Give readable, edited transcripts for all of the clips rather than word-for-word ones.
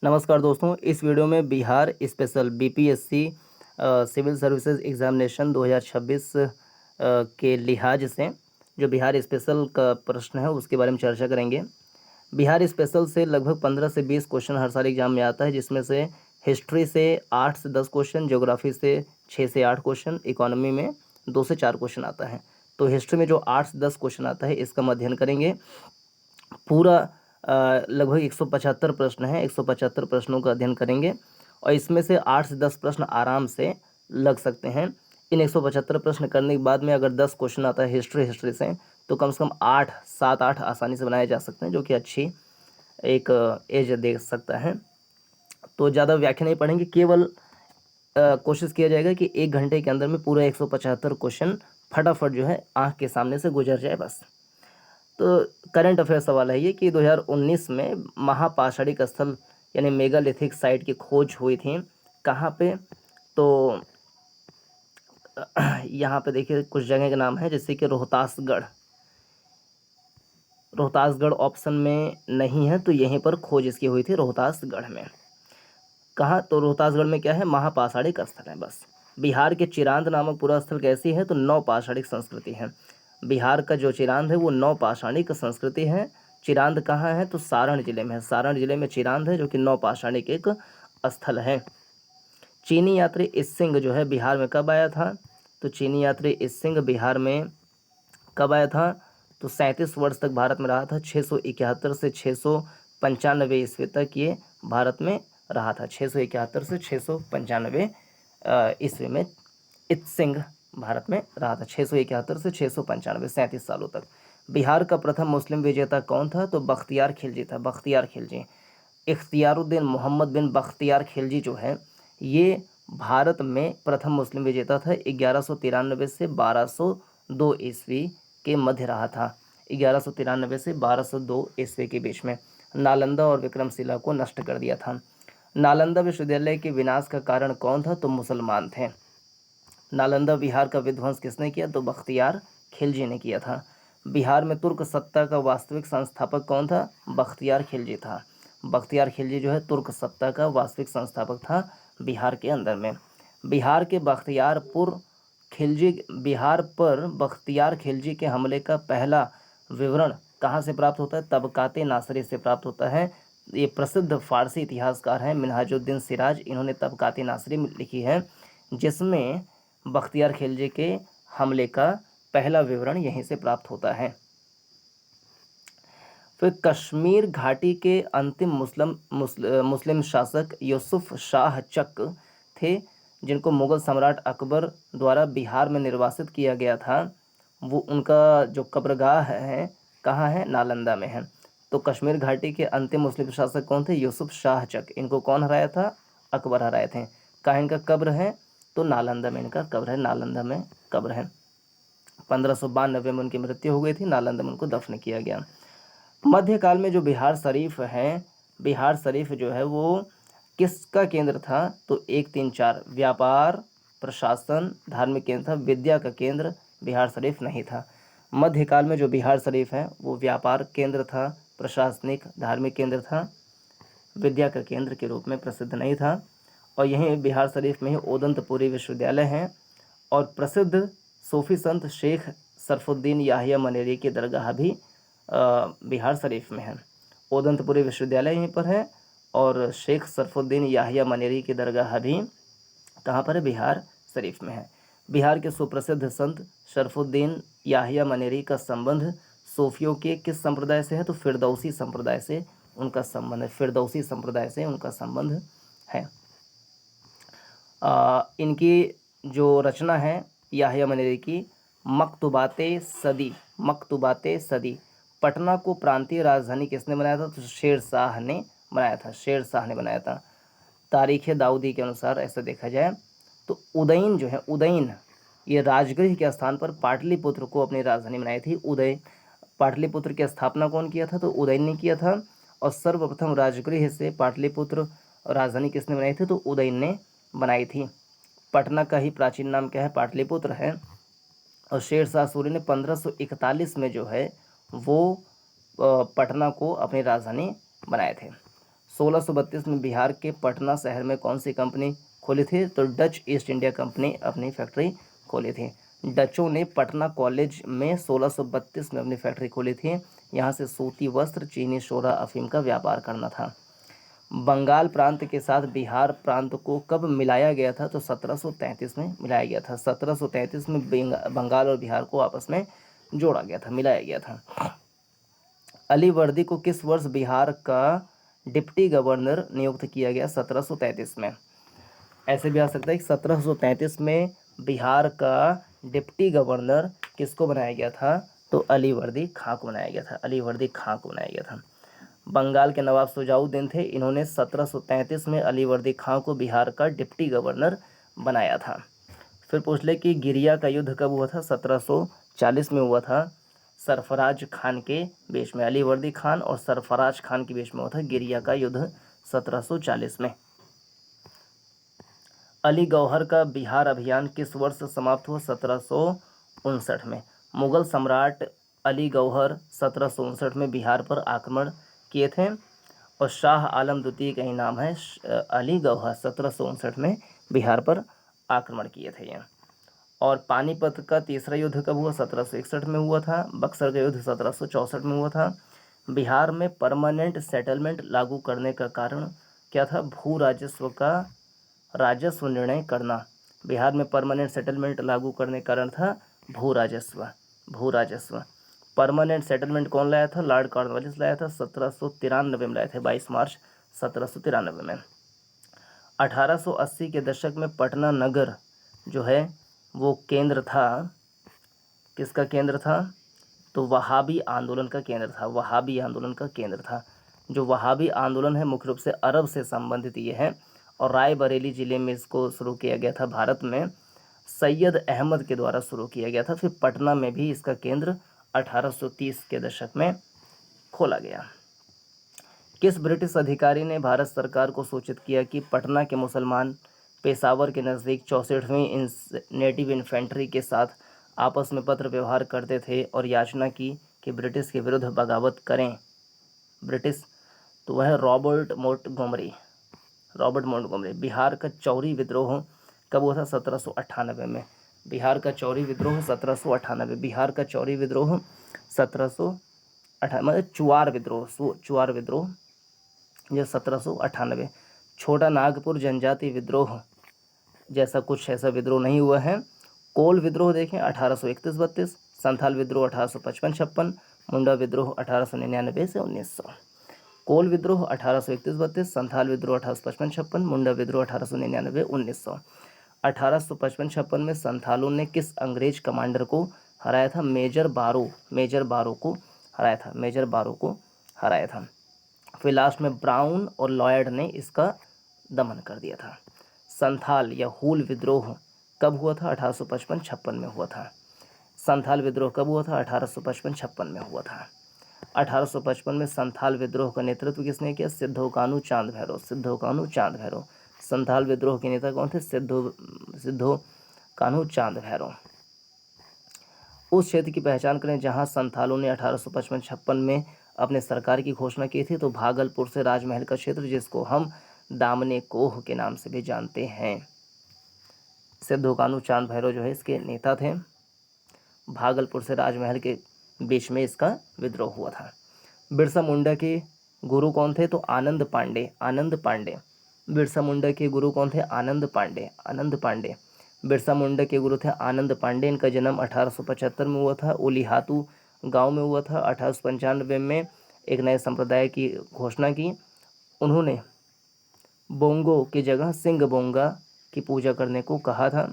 नमस्कार दोस्तों, इस वीडियो में Bihar special BPSC civil services examination 2026 के लिहाज से जो बिहार स्पेशल का प्रश्न है उसके बारे में चर्चा करेंगे। बिहार स्पेशल से लगभग 15 से 20 क्वेश्चन हर साल एग्जाम में आता है, जिसमें से हिस्ट्री से 8 से 10 क्वेश्चन, ज्योग्राफी से 6 से 8 क्वेश्चन, इकोनॉमी में 2 से 4 क्वेश्चन आता है। तो हिस्ट्री में जो 8 से 10 क्वेश्चन आता है इसका हम अध्ययन करेंगे। पूरा लगभग 175 प्रश्न हैं, 175 प्रश्नों का अध्ययन करेंगे और इसमें से 8 से 10 प्रश्न आराम से लग सकते हैं। इन 175 प्रश्न करने के बाद में अगर 10 क्वेश्चन आता है हिस्ट्री से तो कम से कम 7-8 आसानी से बनाए जा सकते हैं, जो कि अच्छी एक एज दे सकता है। तो ज़्यादा व्याख्या नहीं पढ़ेंगे, केवल कोशिश किया जाएगा कि 1 घंटे के अंदर में पूरा 175 क्वेश्चन फटाफट जो है आँख के सामने से गुजर जाए बस। तो करंट अफेयर सवाल है ये कि 2019 में महापाषाणिक स्थल यानी मेगालिथिक साइट की खोज हुई थी कहाँ पे? तो यहाँ पे देखिए कुछ जगह के नाम है, जैसे कि रोहतासगढ़ ऑप्शन में नहीं है, तो यहीं पर खोज इसकी हुई थी रोहतासगढ़ में। कहाँ? तो रोहतासगढ़ में क्या है? महापाषाणिक स्थल है बस। बिहार के चिरांद नामक पूरा स्थल कैसी है? तो नवपाषाणिक संस्कृति है। बिहार का जो चिरांद है वो नवपाषाणिक संस्कृति है। चिरांद कहाँ है? तो सारण जिले में है। सारण जिले में चिरांद है, जो कि नवपाषाणिक एक स्थल है। चीनी यात्री इसिंग जो है बिहार में कब आया था? तो चीनी यात्री इसिंग बिहार में कब आया था? तो 37 वर्ष तक भारत में रहा था। 671 से 695 ईस्वी तक ये भारत में रहा था। 671 से 695 ईस्वी में इत्सिंग भारत में रहा था। 671 से 695, 37 सालों तक। बिहार का प्रथम मुस्लिम विजेता कौन था? तो बख्तियार खिलजी था। बख्तियार खिलजी, इख्तियारुद्दीन मोहम्मद बिन बख्तियार खिलजी जो है ये भारत में प्रथम मुस्लिम विजेता था। 1193 से 1202 ईस्वी के मध्य रहा था। 1193 से 1202 ईस्वी के बीच में नालंदा और विक्रमशिला को नष्ट कर दिया था। नालंदा विश्वविद्यालय के विनाश का कारण कौन था? तो मुसलमान थे। नालंदा बिहार का विध्वंस किसने किया? तो बख्तियार खिलजी ने किया था। बिहार में तुर्क सत्ता का वास्तविक संस्थापक कौन था? बख्तियार खिलजी था। बख्तियार खिलजी जो है तुर्क सत्ता का वास्तविक संस्थापक था बिहार के अंदर में। बिहार के बख्तियारपुर खिलजी बिहार पर बख्तियार खिलजी के हमले का पहला विवरण कहाँ से प्राप्त होता है? तबकाते नासरी से प्राप्त होता है। ये प्रसिद्ध फारसी इतिहासकार हैं मिनहाजुद्दीन सिराज, इन्होंने तबकाते नासरी लिखी है, जिसमें बख्तियार खिलजी के हमले का पहला विवरण यहीं से प्राप्त होता है। फिर कश्मीर घाटी के अंतिम मुस्लिम शासक यूसुफ शाह चक थे, जिनको मुगल सम्राट अकबर द्वारा बिहार में निर्वासित किया गया था। वो उनका जो कब्रगाह है कहाँ है? नालंदा में है। तो कश्मीर घाटी के अंतिम मुस्लिम शासक कौन थे? यूसुफ शाह चक। इनको कौन हराया था? अकबर हराए थे। कहाँ इनका कब्र है? तो नालंदा में इनका कब्र है। नालंदा में कब्र है। 1592 में उनकी मृत्यु हो गई थी। नालंदा में उनको दफन किया गया। मध्यकाल में जो बिहार शरीफ है, बिहार शरीफ जो है वो किसका केंद्र था? तो 1-3-4 व्यापार, प्रशासन, धार्मिक केंद्र था। विद्या का केंद्र बिहार शरीफ नहीं था। मध्यकाल में जो बिहार शरीफ है वो व्यापार केंद्र था, प्रशासनिक धार्मिक केंद्र था, विद्या का केंद्र के रूप में प्रसिद्ध नहीं था। और यहीं बिहार शरीफ में ही ओदंतपुरी विश्वविद्यालय है और प्रसिद्ध सूफी संत शेख सरफुद्दीन याहिया मनेरी की दरगाह भी बिहार शरीफ में है। ओदंतपुरी विश्वविद्यालय यहीं पर है और शेख सरफुद्दीन याहिया मनेरी की दरगाह भी कहाँ पर है? बिहार शरीफ में है। बिहार के सुप्रसिद्ध संत शरफुद्दीन याहिया मनेरी का संबंध सूफियों के किस संप्रदाय से है? तो फिरदौसी संप्रदाय से उनका संबंध है। फिरदौसी संप्रदाय से उनका संबंध है। इनकी जो रचना है याहिया मनेरी की, मकतूबाते सदी, मकतूबाते सदी। पटना को प्रांतीय राजधानी किसने बनाया था? तो शेर शाह ने बनाया था। शेर शाह ने बनाया था। तारीख दाऊदी के अनुसार ऐसा देखा जाए तो उदयन जो है, उदयन ये राजगृह के स्थान पर पाटलिपुत्र को अपनी राजधानी बनाई थी। उदय पाटलिपुत्र की स्थापना कौन किया था? तो उदयन ने किया था। और सर्वप्रथम राजगृह से पाटलिपुत्र राजधानी किसने बनाई थी? तो उदयन ने बनाई थी। पटना का ही प्राचीन नाम क्या है? पाटलिपुत्र है। और शेर शाह सूरी ने 1541 में जो है वो पटना को अपनी राजधानी बनाए थे। 1632 में बिहार के पटना शहर में कौन सी कंपनी खोली थी? तो डच ईस्ट इंडिया कंपनी अपनी फैक्ट्री खोली थी। डचों ने पटना कॉलेज में 1632 में अपनी फैक्ट्री खोली थी। यहाँ से सूती वस्त्र, चीनी शोरा, अफीम का व्यापार करना था। बंगाल प्रांत के साथ बिहार प्रांत को कब मिलाया गया था? तो 1733 में मिलाया गया था। 1733 में बंगाल और बिहार को आपस में जोड़ा गया था, मिलाया गया था। अलीवर्दी को किस वर्ष बिहार का डिप्टी गवर्नर नियुक्त किया गया? 1733 में। ऐसे भी आ सकता है कि 1733 में बिहार का डिप्टी गवर्नर किसको बनाया गया था? तो अलीवर्दी खां को बनाया गया था। अलीवर्दी खां को बनाया गया था। बंगाल के नवाब सुजाउद्दीन थे, इन्होंने 1733 में अलीवर्दी खां को बिहार का डिप्टी गवर्नर बनाया था। फिर पूछ ले कि गिरिया का युद्ध कब हुआ था? 1740 में हुआ था। सरफराज खान के बीच में, अलीवर्दी खान और सरफराज खान के बीच में हुआ था गिरिया का युद्ध 1740 में। अली गौहर का बिहार अभियान किस वर्ष समाप्त हुआ? 1759 में। मुगल सम्राट अली गौहर 1759 में बिहार पर आक्रमण किए थे और शाह आलम द्वितीय का ही नाम है। अली गौहर 1759 में बिहार पर आक्रमण किए थे ये। और पानीपत का तीसरा युद्ध कब हुआ? 1761 में हुआ था। बक्सर का युद्ध 1764 में हुआ था। बिहार में परमानेंट सेटलमेंट लागू करने का कारण क्या था? भू राजस्व का राजस्व निर्णय करना। बिहार में परमानेंट सेटलमेंट लागू करने का कारण था भू राजस्व। भू राजस्व परमानेंट सेटलमेंट कौन लाया था? लॉर्ड कॉर्नवालिस लाया था। 1793 में लाए थे, 22 मार्च 1793 में। 1880 के दशक में पटना नगर जो है वो केंद्र था, किसका केंद्र था? तो वहाबी आंदोलन का केंद्र था। वहाबी आंदोलन का केंद्र था। जो वहाबी आंदोलन है मुख्य रूप से अरब से संबंधित ये है और रायबरेली ज़िले में इसको शुरू किया गया था। भारत में सैयद अहमद के द्वारा शुरू किया गया था। फिर पटना में भी इसका केंद्र 1830 के दशक में खोला गया। किस ब्रिटिश अधिकारी ने भारत सरकार को सूचित किया कि पटना के मुसलमान पेशावर के नज़दीक 64वीं नेटिव इन्फेंट्री के साथ आपस में पत्र व्यवहार करते थे और याचना की कि ब्रिटिश के विरुद्ध बगावत करें? ब्रिटिश, तो वह रॉबर्ट मोंटगोमरी। बिहार का चौरी विद्रोह कब हुआ था? 1798 में। बिहार का चौरी विद्रोह 1798। बिहार का चौरी विद्रोह 1798 मतलब चुआर विद्रोह जो 1798। छोटा नागपुर जनजाति विद्रोह जैसा कुछ ऐसा विद्रोह नहीं हुआ है। कोल विद्रोह देखें 1831-32, संथाल विद्रोह 1855-56, मुंडा विद्रोह 1899 से 1900। कोल विद्रोह 1831-32, संथाल विद्रोह 1855-56, मुंडा विद्रोह 1899-1900। 1855-56 में संथालों ने किस अंग्रेज कमांडर को हराया था? मेजर बारो को हराया था। फिर लास्ट में ब्राउन और लॉयड ने इसका दमन कर दिया था। संथाल या हूल विद्रोह कब हुआ था? 1855-56 में हुआ था। संथाल विद्रोह कब हुआ था? 1855-56 में हुआ था। 1855 में संथाल विद्रोह का नेतृत्व किसने किया? सिद्धो कान्हू चांद भैरव। संथाल विद्रोह के नेता कौन थे? सिद्धो कान्हू चांद भैरव। उस क्षेत्र की पहचान करें जहां संथालों ने 1855-56 में अपने सरकार की घोषणा की थी। तो भागलपुर से राजमहल का क्षेत्र, जिसको हम दामने कोह के नाम से भी जानते हैं। सिद्धो कान्हू चांद भैरव जो है इसके नेता थे। भागलपुर से राजमहल के बीच में इसका विद्रोह हुआ था। बिरसा मुंडा के गुरु कौन थे? तो आनंद पांडे। बिरसा मुंडा के गुरु कौन थे? आनंद पांडे। बिरसा मुंडा के गुरु थे आनंद पांडे। इनका जन्म 1875 में हुआ था। ओलिहातू गांव में हुआ था। 1895 में एक नए संप्रदाय की घोषणा की। उन्होंने बोंगो की जगह सिंग बोंगा की पूजा करने को कहा था।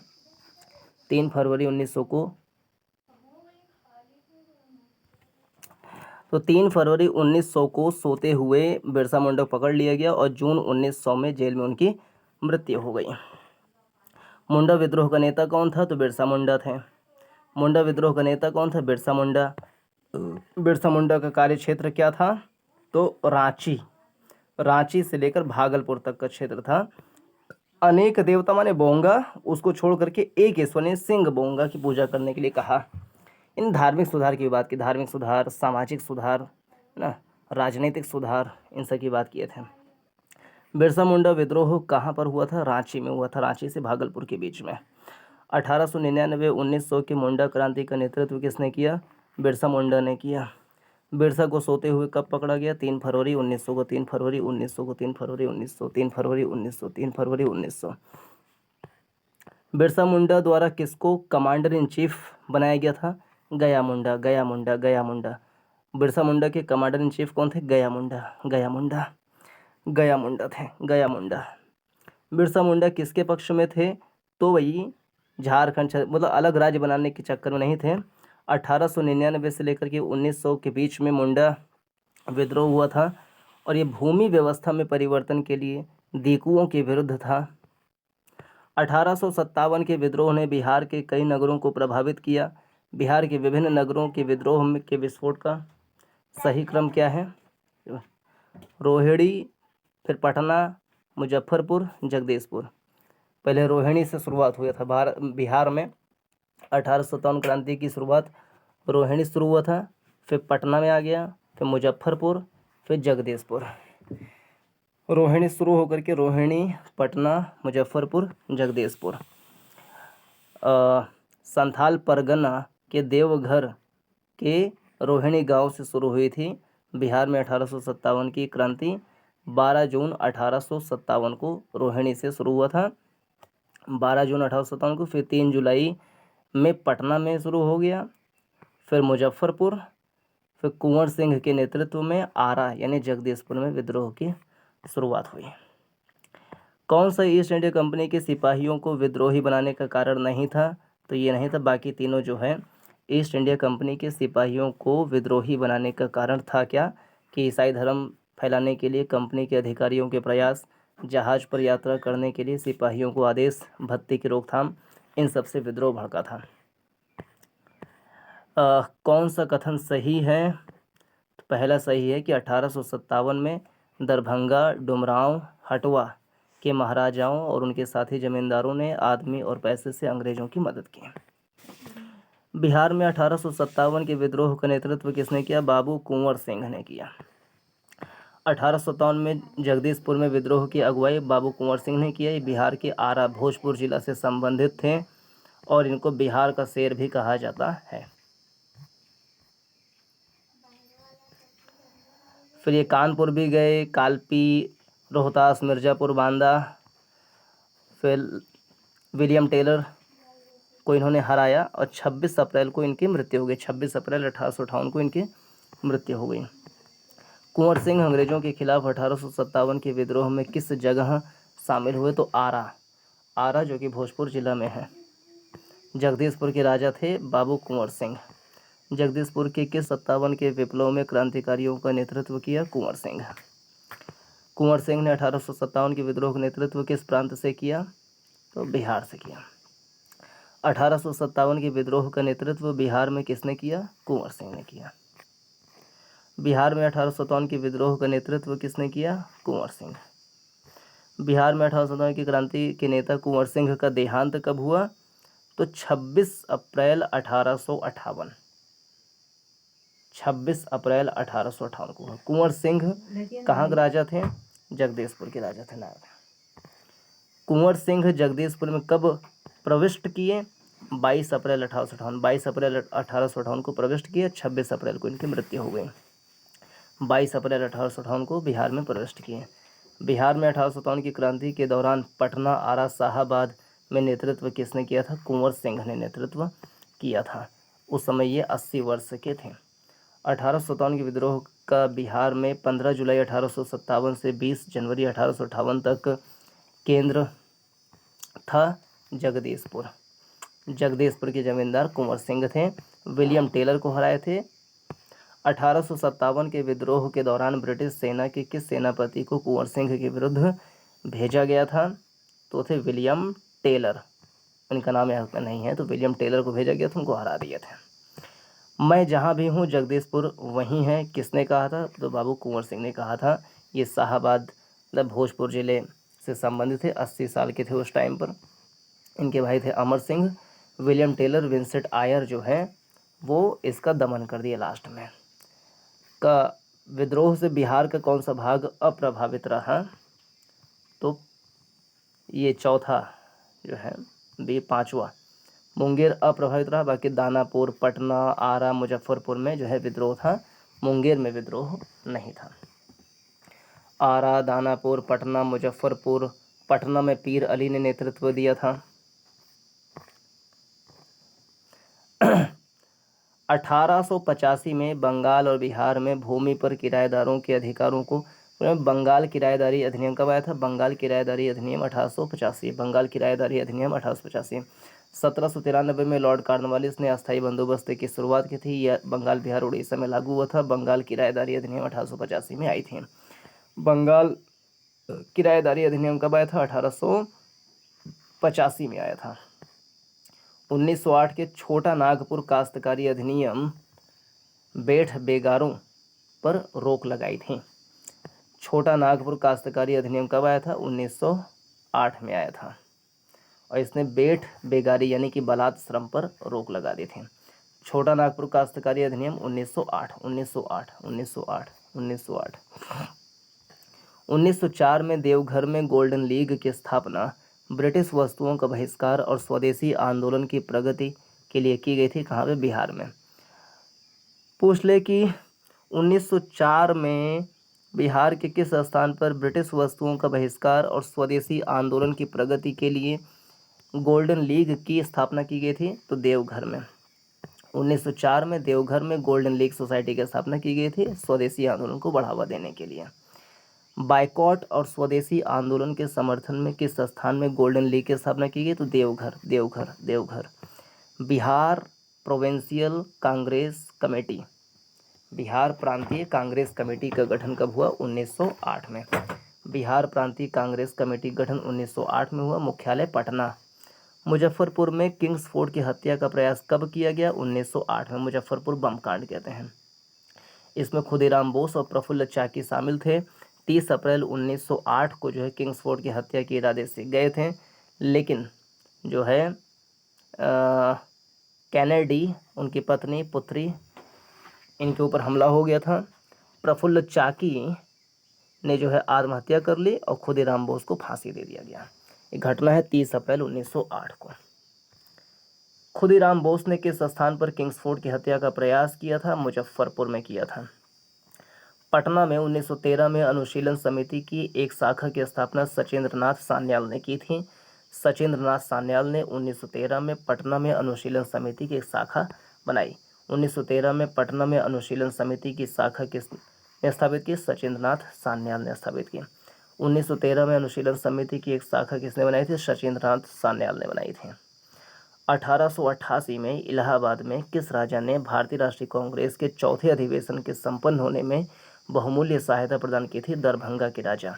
3 फरवरी 1900 को 3 फरवरी 1900 को सोते हुए बिरसा मुंडा को पकड़ लिया गया और जून 1900 में जेल में उनकी मृत्यु हो गई। मुंडा विद्रोह का नेता कौन था? तो बिरसा मुंडा थे। मुंडा विद्रोह का नेता कौन था? बिरसा मुंडा। बिरसा मुंडा का कार्य क्षेत्र क्या था? तो रांची से लेकर भागलपुर तक का क्षेत्र था। अनेक देवता माने बोंगा, उसको छोड़ करके एक ईश्वर ने सिंह बोंगा की पूजा करने के लिए कहा। इन धार्मिक सुधार की बात की, धार्मिक सुधार, सामाजिक सुधार, है ना, राजनीतिक सुधार, इन सब की बात किए थे। बिरसा मुंडा विद्रोह कहाँ पर हुआ था? रांची में हुआ था, रांची से भागलपुर के बीच में। 1899-1900 की मुंडा क्रांति का नेतृत्व किसने किया? बिरसा मुंडा ने किया। बिरसा को सोते हुए कब पकड़ा गया? 3 फरवरी 1900 को, 3 फरवरी 1900 को, 3 फरवरी 1900, 3 फरवरी 1900, 3 फरवरी 1900। बिरसा मुंडा द्वारा किसको कमांडर इन चीफ बनाया गया था? गया मुंडा, गया मुंडा, गया मुंडा। बिरसा मुंडा के कमांडर इन चीफ कौन थे? गया मुंडा, गया मुंडा, गया मुंडा थे, गया मुंडा। बिरसा मुंडा किसके पक्ष में थे? तो वही झारखंड मतलब अलग राज्य बनाने के चक्कर में नहीं थे। 1899 से लेकर के 1900 के बीच में मुंडा विद्रोह हुआ था और ये भूमि व्यवस्था में परिवर्तन के लिए दीकुओं के विरुद्ध था। 1857 के विद्रोह ने बिहार के कई नगरों को प्रभावित किया। बिहार के विभिन्न नगरों के विद्रोह के विस्फोट का सही क्रम क्या है? रोहिणी, फिर पटना, मुजफ्फरपुर, जगदीशपुर। पहले रोहिणी से शुरुआत हुआ था बिहार में। 1857 क्रांति की शुरुआत रोहिणी शुरू हुआ था, फिर पटना में आ गया, फिर मुजफ्फरपुर, फिर जगदीशपुर। रोहिणी शुरू होकर के रोहिणी, पटना, मुजफ्फरपुर, जगदीशपुर। संथाल परगना के देवघर के रोहिणी गांव से शुरू हुई थी। बिहार में 1857 की क्रांति 12 जून 1857 को रोहिणी से शुरू हुआ था, 12 जून 1857 को। फिर 3 जुलाई में पटना में शुरू हो गया, फिर मुजफ्फरपुर, फिर कुंवर सिंह के नेतृत्व में आरा यानी जगदीशपुर में विद्रोह की शुरुआत हुई। कौन सा ईस्ट इंडिया कंपनी के सिपाहियों को विद्रोही बनाने का कारण नहीं था? तो ये नहीं था। बाकी तीनों जो है ईस्ट इंडिया कंपनी के सिपाहियों को विद्रोही बनाने का कारण था क्या? कि ईसाई धर्म फैलाने के लिए कंपनी के अधिकारियों के प्रयास, जहाज पर यात्रा करने के लिए सिपाहियों को आदेश, भत्ते की रोकथाम, इन सब से विद्रोह भड़का था। कौन सा कथन सही है? तो पहला सही है कि 1857 में दरभंगा, डुमरांव, हटवा के महाराजाओं और उनके साथी जमींदारों ने आदमी और पैसे से अंग्रेजों की मदद की। बिहार में 1857 के विद्रोह का नेतृत्व किसने किया? बाबू कुंवर सिंह ने किया। 1857 में जगदीशपुर में विद्रोह की अगुवाई बाबू कुंवर सिंह ने किया। ये बिहार के आरा भोजपुर जिला से संबंधित थे और इनको बिहार का शेर भी कहा जाता है। फिर ये कानपुर भी गए, कालपी, रोहतास, मिर्ज़ापुर, बांदा। फिर विलियम टेलर को इन्होंने हराया और 26 अप्रैल को इनकी मृत्यु हो गई। 26 अप्रैल 1858 को इनकी मृत्यु हो गई। कुंवर सिंह अंग्रेजों के खिलाफ 1857 के विद्रोह में किस जगह शामिल हुए? तो आरा, आरा जो कि भोजपुर जिला में है। जगदीशपुर के राजा थे बाबू कुंवर सिंह। जगदीशपुर के किस 57 के विप्लव में क्रांतिकारियों का नेतृत्व किया? कुंवर सिंह। कुंवर सिंह ने 1857 के विद्रोह का नेतृत्व किस प्रांत से किया? तो बिहार से किया। 1857 के विद्रोह का नेतृत्व बिहार में किसने किया? कुंवर सिंह ने किया। बिहार में 1857 के विद्रोह का नेतृत्व किसने किया? कुंवर सिंह। बिहार में 1857 की क्रांति के नेता कुंवर सिंह का देहांत कब हुआ? तो 26 अप्रैल 1858। 26 अप्रैल 1858 को हुआ। कुंवर सिंह कहाँ के राजा थे? जगदीशपुर के राजा थे ना। कुंवर सिंह जगदीशपुर में कब प्रविष्ट किए? 22 अप्रैल 1858। 22 अप्रैल 1858 को प्रविष्ट किए, 26 अप्रैल को इनकी मृत्यु हो गई। 22 अप्रैल 1858 को बिहार में प्रविष्ट किए। बिहार में 1857 की क्रांति के दौरान पटना, आरा, शाहाबाद में नेतृत्व किसने किया था? कुंवर सिंह ने नेतृत्व किया था। उस समय ये 80 वर्ष के थे। 1857 के विद्रोह का बिहार में 15 जुलाई 1857 से 20 जनवरी 1858 तक केंद्र था जगदीशपुर। जगदीशपुर के जमींदार कुंवर सिंह थे। विलियम टेलर को हराए थे। 1857 के विद्रोह के दौरान ब्रिटिश सेना के किस सेनापति को कुंवर सिंह के विरुद्ध भेजा गया था? तो थे विलियम टेलर। उनका नाम यहाँ पे नहीं है, तो विलियम टेलर को भेजा गया था, उनको हरा दिए थे। मैं जहाँ भी हूँ जगदीशपुर वहीं है, किसने कहा था? तो बाबू कुंवर सिंह ने कहा था। ये शाहाबाद मतलब भोजपुर ज़िले से संबंधित थे। 80 साल के थे उस टाइम पर। इनके भाई थे Amar Singh. William Taylor, Vincent Ayer जो है वो इसका दमन कर दिया लास्ट में। का विद्रोह से बिहार का कौन सा भाग अप्रभावित रहा? तो ये चौथा जो है, बी पांचवा, मुंगेर अप्रभावित रहा। बाकी दानापुर, पटना, आरा, मुजफ्फरपुर में जो है विद्रोह था, मुंगेर में विद्रोह नहीं था। आरा, दानापुर, पटना, मुजफ्फरपुर, पटना में पीर अली ने नेतृत्व दिया था। 1885 में बंगाल और बिहार में भूमि पर किराएदारों के अधिकारों को बंगाल किराएदारी अधिनियम कब आया था? बंगाल किराएदारी अधिनियम 1885, बंगाल किराएदारी अधिनियम 1885। 1793 में लॉर्ड कॉर्नवालिस ने अस्थायी बंदोबस्त की शुरुआत की थी। यह बंगाल, बिहार, उड़ीसा में लागू हुआ था। बंगाल किराएदारी अधिनियम 1885 में आई थी। बंगाल किराएदारी अधिनियम कब आया था? 1885 में आया था। 1908 के छोटा नागपुर काश्तकारी अधिनियम बेठ बेगारों पर रोक लगाई थी। छोटा नागपुर काश्तकारी अधिनियम कब आया था? 1908 में आया था, और इसने बेठ बेगारी यानी कि बलात् श्रम पर रोक लगा दी थी। छोटा नागपुर काश्तकारी अधिनियम 1908। 1904 में देवघर में गोल्डन लीग की स्थापना ब्रिटिश वस्तुओं का बहिष्कार और स्वदेशी आंदोलन की प्रगति के लिए की गई थी। कहाँ पे? बिहार में। पूछ ले कि 1904 में बिहार के किस स्थान पर ब्रिटिश वस्तुओं का बहिष्कार और स्वदेशी आंदोलन की प्रगति के लिए गोल्डन लीग की स्थापना की गई थी? तो देवघर में। 1904 में देवघर में गोल्डन लीग सोसाइटी की स्थापना की गई थी स्वदेशी आंदोलन को बढ़ावा देने के लिए। बाइकॉट और स्वदेशी आंदोलन के समर्थन में किस स्थान में गोल्डन लीग की स्थापना की गई? तो देवघर, देवघर, देवघर। बिहार प्रोविंशियल कांग्रेस कमेटी, बिहार प्रांतीय कांग्रेस कमेटी का गठन कब हुआ? 1908 में। बिहार प्रांतीय कांग्रेस कमेटी गठन 1908 में हुआ। मुख्यालय पटना। मुजफ्फरपुर में किंग्स फोर्ड की हत्या का प्रयास कब किया गया? 1908 में। मुजफ्फरपुर बम कांड कहते हैं। इसमें खुदीराम बोस और प्रफुल्ल चाकी शामिल थे। 30 अप्रैल 1908 को जो है किंग्स फोर्ड की हत्या के इरादे से गए थे, लेकिन जो है कैनेडी, उनकी पत्नी, पुत्री, इनके ऊपर हमला हो गया था। प्रफुल्ल चाकी ने जो है आत्महत्या कर ली और खुदीराम बोस को फांसी दे दिया गया। ये घटना है 30 अप्रैल 1908 को। खुदीराम बोस ने किस स्थान पर किंग्स फोर्ड की हत्या का प्रयास किया था? मुजफ्फरपुर में किया था। पटना में 1913 में अनुशीलन समिति की एक शाखा की स्थापना सचेंद्र नाथ सान्याल ने की थी। सचेंद्र नाथ सान्याल ने 1913 में पटना में अनुशीलन समिति की एक शाखा बनाई। 1913 में पटना में अनुशीलन समिति की शाखा किसने स्थापित की? सचेंद्र नाथ सान्याल ने स्थापित की। 1913 में अनुशीलन समिति की एक शाखा किसने बनाई थी? सचेंद्र नाथ सान्याल ने बनाई थी। 1888 में इलाहाबाद में किस राजा ने भारतीय राष्ट्रीय कांग्रेस के चौथे अधिवेशन के संपन्न होने में बहुमूल्य सहायता प्रदान की थी? दरभंगा के राजा।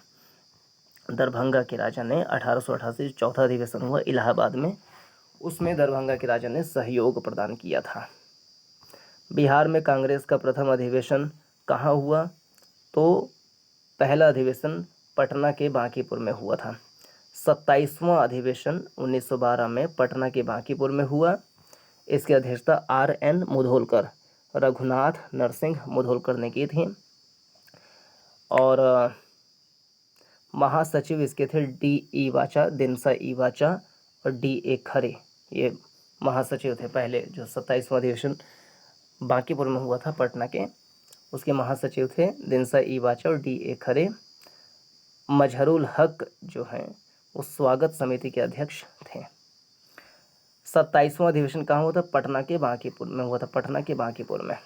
दरभंगा के राजा ने 1888 चौथा अधिवेशन हुआ इलाहाबाद में, उसमें दरभंगा के राजा ने सहयोग प्रदान किया था। बिहार में कांग्रेस का प्रथम अधिवेशन कहाँ हुआ? तो पहला अधिवेशन पटना के बांकीपुर में हुआ था। 27वां अधिवेशन 1912 में पटना के बांकीपुर में हुआ। इसकी अध्यक्षता R.N. मुधोलकर, रघुनाथ नरसिंह मुधोलकर ने की थी, और महासचिव इसके थे D.E. वाचा, दिनसा ई वाचा और D.A. खरे। ये महासचिव थे पहले, जो 27वां अधिवेशन बांकीपुर में हुआ था पटना के, उसके महासचिव थे दिनसा ई वाचा और D.A. खरे। मजहरुल हक जो हैं वो स्वागत समिति के अध्यक्ष थे। 27वां अधिवेशन कहाँ हुआ था? पटना के बांकीपुर में हुआ था, पटना के बांकीपुर में।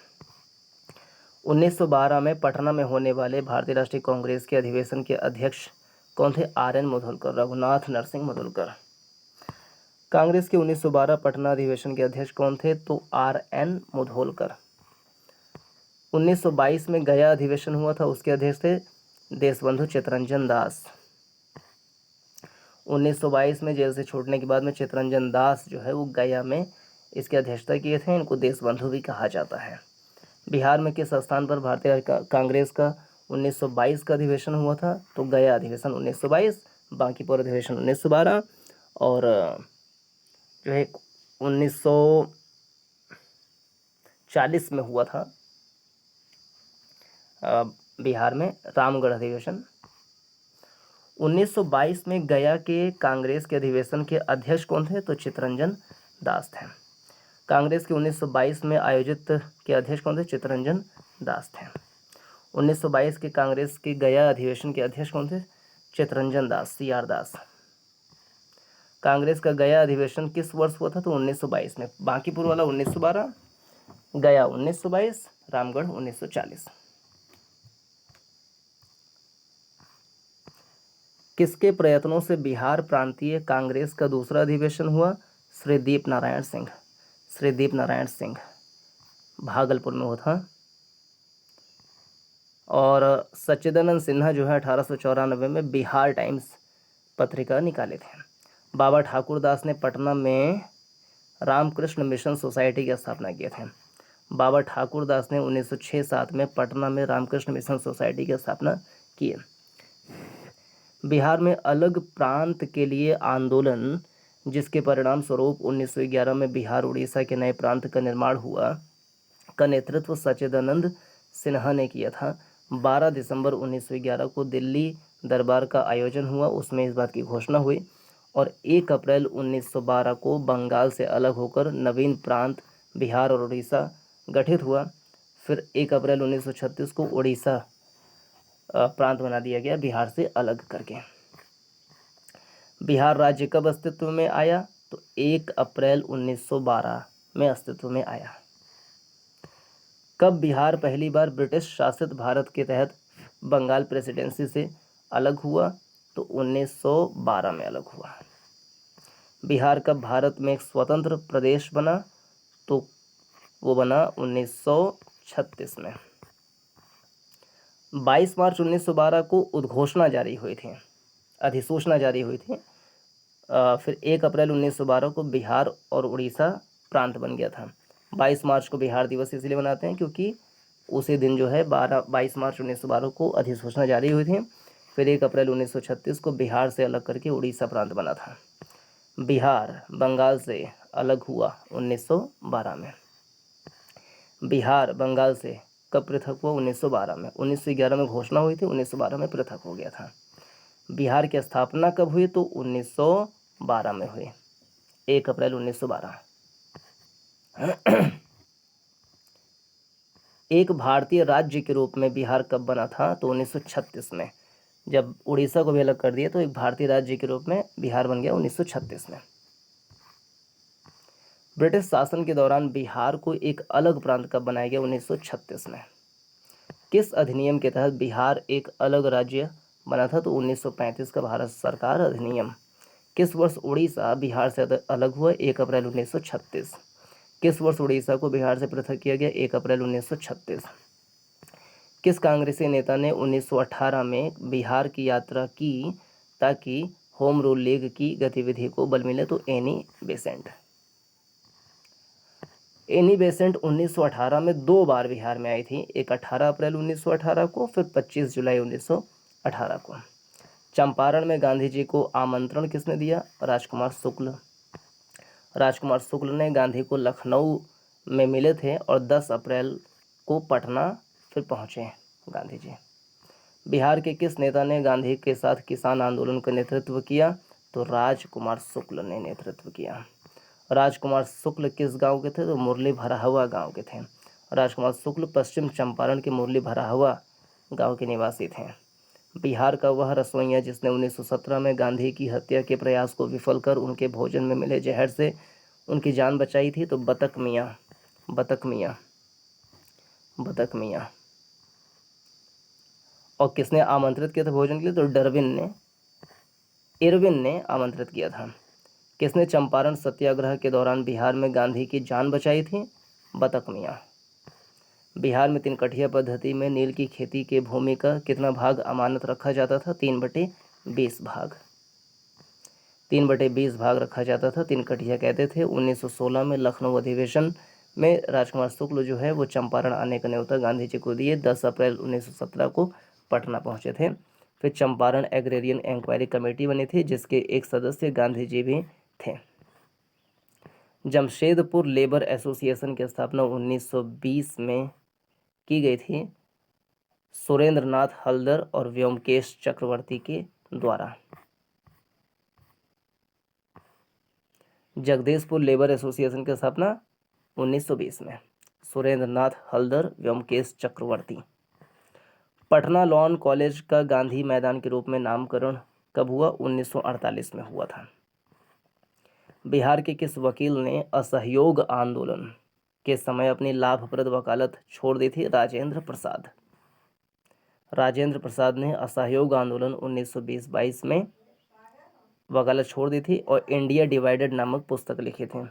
1912 में पटना में होने वाले भारतीय राष्ट्रीय कांग्रेस के अधिवेशन के अध्यक्ष कौन थे? R.N. मुधोलकर, रघुनाथ नरसिंह मुधोलकर। कांग्रेस के 1912 पटना अधिवेशन के अध्यक्ष कौन थे? तो R.N. मुधोलकर। 1922 में गया अधिवेशन हुआ था, उसके अध्यक्ष थे देशबंधु चित्तरंजन दास। 1922 में जेल से छूटने के बाद में चित्तरंजन दास जो है वो गया में इसकी अध्यक्षता किए थे। इनको देशबंधु भी कहा जाता है। बिहार में किस स्थान पर भारतीय कांग्रेस का 1922 का अधिवेशन हुआ था? तो गया अधिवेशन 1922, बांकीपुर अधिवेशन 1912, और जो है 1940 में हुआ था बिहार में रामगढ़ अधिवेशन। 1922 में गया के कांग्रेस के अधिवेशन के अध्यक्ष कौन थे? तो चित्तरंजन दास थे। कांग्रेस के 1922 में आयोजित के अध्यक्ष कौन थे? चित्तरंजन दास थे। 1922 के कांग्रेस के गया अधिवेशन के अध्यक्ष कौन थे? चित्तरंजन दास, CR दास। कांग्रेस का गया अधिवेशन किस वर्ष हुआ था? तो 1922 में। बांकीपुर वाला 1912, गया 1922, रामगढ़ 1940। किसके प्रयत्नों से बिहार प्रांतीय कांग्रेस का दूसरा अधिवेशन हुआ? श्रीदीप नारायण सिंह। श्रीदीप नारायण सिंह, भागलपुर में हुआ था। और सच्चिदानंद सिन्हा जो है 1894 में बिहार टाइम्स पत्रिका निकाले थे। बाबा ठाकुर दास ने पटना में रामकृष्ण मिशन सोसाइटी की स्थापना किए थे। बाबा ठाकुर दास ने 1906-07 में पटना में रामकृष्ण मिशन सोसाइटी की स्थापना की। बिहार में अलग प्रांत के लिए आंदोलन, जिसके परिणाम स्वरूप 1911 में बिहार उड़ीसा के नए प्रांत का निर्माण हुआ, का नेतृत्व सच्चिदानंद सिन्हा ने किया था। 12 दिसंबर 1911 को दिल्ली दरबार का आयोजन हुआ, उसमें इस बात की घोषणा हुई। और 1 अप्रैल 1912 को बंगाल से अलग होकर नवीन प्रांत बिहार और उड़ीसा गठित हुआ। फिर 1 अप्रैल 1936 को उड़ीसा प्रांत बना दिया गया बिहार से अलग करके। बिहार राज्य कब अस्तित्व में आया? तो 1 अप्रैल 1912 में अस्तित्व में आया। कब बिहार पहली बार ब्रिटिश शासित भारत के तहत बंगाल प्रेसिडेंसी से अलग हुआ? तो 1912 में अलग हुआ। बिहार कब भारत में एक स्वतंत्र प्रदेश बना? तो वो बना 1936 में। 22 मार्च 1912 को उद्घोषणा जारी हुई थी, अधिसूचना जारी हुई थी। फिर 1 अप्रैल 1912 को बिहार और उड़ीसा प्रांत बन गया था। 22 मार्च को बिहार दिवस इसलिए मनाते हैं क्योंकि उसी दिन जो है 22 मार्च 1912 को अधिसूचना जारी हुई थी। फिर 1 अप्रैल 1936 को बिहार से अलग करके उड़ीसा प्रांत बना था। बिहार बंगाल से अलग हुआ 1912 में। बिहार बंगाल से कब पृथक हुआ? 1912 में। 1911 में घोषणा हुई थी, 1912 में पृथक हो गया था। बिहार की स्थापना कब हुई? तो 1912 में हुई, 1 अप्रैल 1912। एक भारतीय राज्य के रूप में बिहार कब बना था? तो 1936 में। जब उड़ीसा को भी अलग कर दिया तो एक भारतीय राज्य के रूप में बिहार बन गया 1936 में। ब्रिटिश शासन के दौरान बिहार को एक अलग प्रांत कब बनाया गया? 1936 में। किस अधिनियम के तहत बिहार एक अलग राज्य बना था? तो 1935 का भारत सरकार अधिनियम। किस वर्ष उड़ीसा बिहार से अलग हुआ? 1 अप्रैल 1936। किस वर्ष उड़ीसा को बिहार से पृथक किया गया? 1 अप्रैल 1936। किस कांग्रेसी नेता ने 1918 में बिहार की यात्रा की ताकि होम रूल लीग की गतिविधि को बल मिले? तो एनी बेसेंट। एनी बेसेंट 1918 में 2 बार बिहार में आई थी, एक 18 अप्रैल 1918 को, फिर 25 जुलाई 1918 को। चंपारण में गांधी जी को आमंत्रण किसने दिया? राजकुमार शुक्ल। राजकुमार शुक्ल ने गांधी को लखनऊ में मिले थे और 10 अप्रैल को पटना फिर पहुंचे गांधी जी। बिहार के किस नेता ने गांधी के साथ किसान आंदोलन का नेतृत्व किया? तो राजकुमार शुक्ल ने नेतृत्व किया। राजकुमार शुक्ल किस गांव के थे? तो मुरली भराहुआ गांव के थे। राजकुमार शुक्ल पश्चिम चंपारण के मुरली भराहुआ गांव के निवासी थे। बिहार का वह रसोइया जिसने 1917 में गांधी की हत्या के प्रयास को विफल कर उनके भोजन में मिले जहर से उनकी जान बचाई थी? तो बतक मियाँ। बतक मियाँ। बतक मियाँ। और किसने आमंत्रित किया था भोजन के लिए? तो इरविन ने आमंत्रित किया था। किसने चंपारण सत्याग्रह के दौरान बिहार में गांधी की जान बचाई थी? बतक मियाँ। बिहार में 3 कठिया पद्धति में नील की खेती के भूमि का कितना भाग अमानत रखा जाता था? 3/20 भाग। 3/20 भाग रखा जाता था, 3 कठिया कहते थे। 1916 में लखनऊ अधिवेशन में राजकुमार शुक्ल जो है वो चंपारण आने का न्योता गांधी जी को दिए। 10 अप्रैल 1917 को पटना पहुंचे थे। फिर चंपारण एग्रेरियन इंक्वायरी कमेटी बनी थी जिसके एक सदस्य गांधी जी भी थे। जमशेदपुर लेबर एसोसिएशन की स्थापना 1920 में की गई थी सुरेंद्र नाथ हल्दर और व्योमकेश चक्रवर्ती के द्वारा। जगदीशपुर लेबर एसोसिएशन की स्थापना 1920 में। सुरेंद्र नाथ हल्दर, व्योमकेश चक्रवर्ती। पटना लॉन कॉलेज का गांधी मैदान के रूप में नामकरण कब हुआ? 1948 में हुआ था। बिहार के किस वकील ने असहयोग आंदोलन के समय अपनी लाभप्रद वकालत छोड़ दी थी? राजेंद्र प्रसाद। राजेंद्र प्रसाद ने असहयोग आंदोलन 1920-22 में वकालत छोड़ दी थी और इंडिया डिवाइडेड नामक पुस्तक लिखी थी।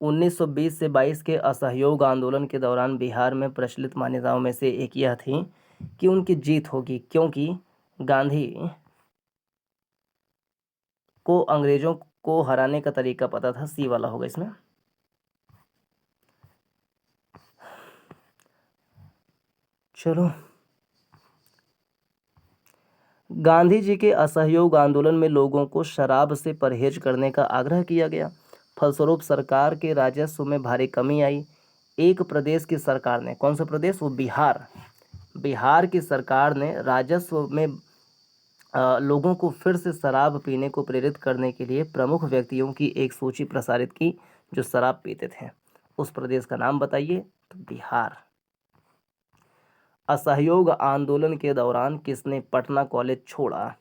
1920 से 22 के असहयोग आंदोलन के दौरान बिहार में प्रचलित मान्यताओं में से एक यह थी कि उनकी जीत होगी, क्योंकि गांधी को अंग्रेजों को हराने का तरीका पता था। सी वाला होगा इसमें। चलो, गांधी जी के असहयोग आंदोलन में लोगों को शराब से परहेज करने का आग्रह किया गया। फलस्वरूप सरकार के राजस्व में भारी कमी आई। एक प्रदेश की सरकार ने, कौन सा प्रदेश? वो बिहार। बिहार की सरकार ने राजस्व में लोगों को फिर से शराब पीने को प्रेरित करने के लिए प्रमुख व्यक्तियों की एक सूची प्रसारित की जो शराब पीते थे। उस प्रदेश का नाम बताइए। तो बिहार। असहयोग आंदोलन के दौरान किसने पटना कॉलेज छोड़ा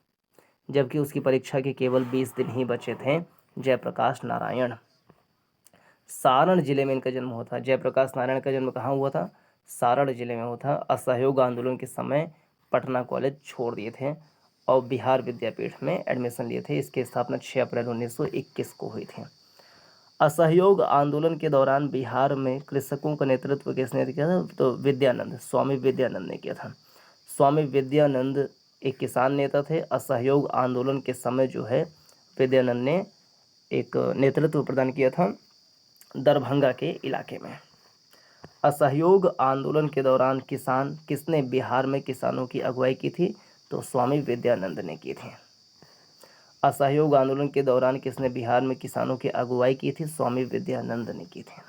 जबकि उसकी परीक्षा के केवल 20 दिन ही बचे थे? जयप्रकाश नारायण। सारण जिले में इनका जन्म हुआ था। जयप्रकाश नारायण का जन्म कहाँ हुआ था? सारण जिले में हुआ था। असहयोग आंदोलन के समय पटना कॉलेज छोड़ दिए थे और बिहार विद्यापीठ में एडमिशन लिए थे। इसकी स्थापना 6 अप्रैल 1921 को हुई थी। असहयोग आंदोलन के दौरान बिहार में कृषकों का नेतृत्व किसने किया था? तो विद्यानंद, स्वामी विद्यानंद ने किया था। स्वामी विद्यानंद एक किसान नेता थे। असहयोग आंदोलन के समय जो है विद्यानंद ने एक नेतृत्व प्रदान किया था दरभंगा के इलाके में। असहयोग आंदोलन के दौरान किसने बिहार में किसानों की अगुवाई की थी? तो स्वामी विद्यानंद ने की थी। असहयोग आंदोलन के दौरान किसने बिहार में किसानों की अगुवाई की थी? स्वामी विद्यानंद ने की थी।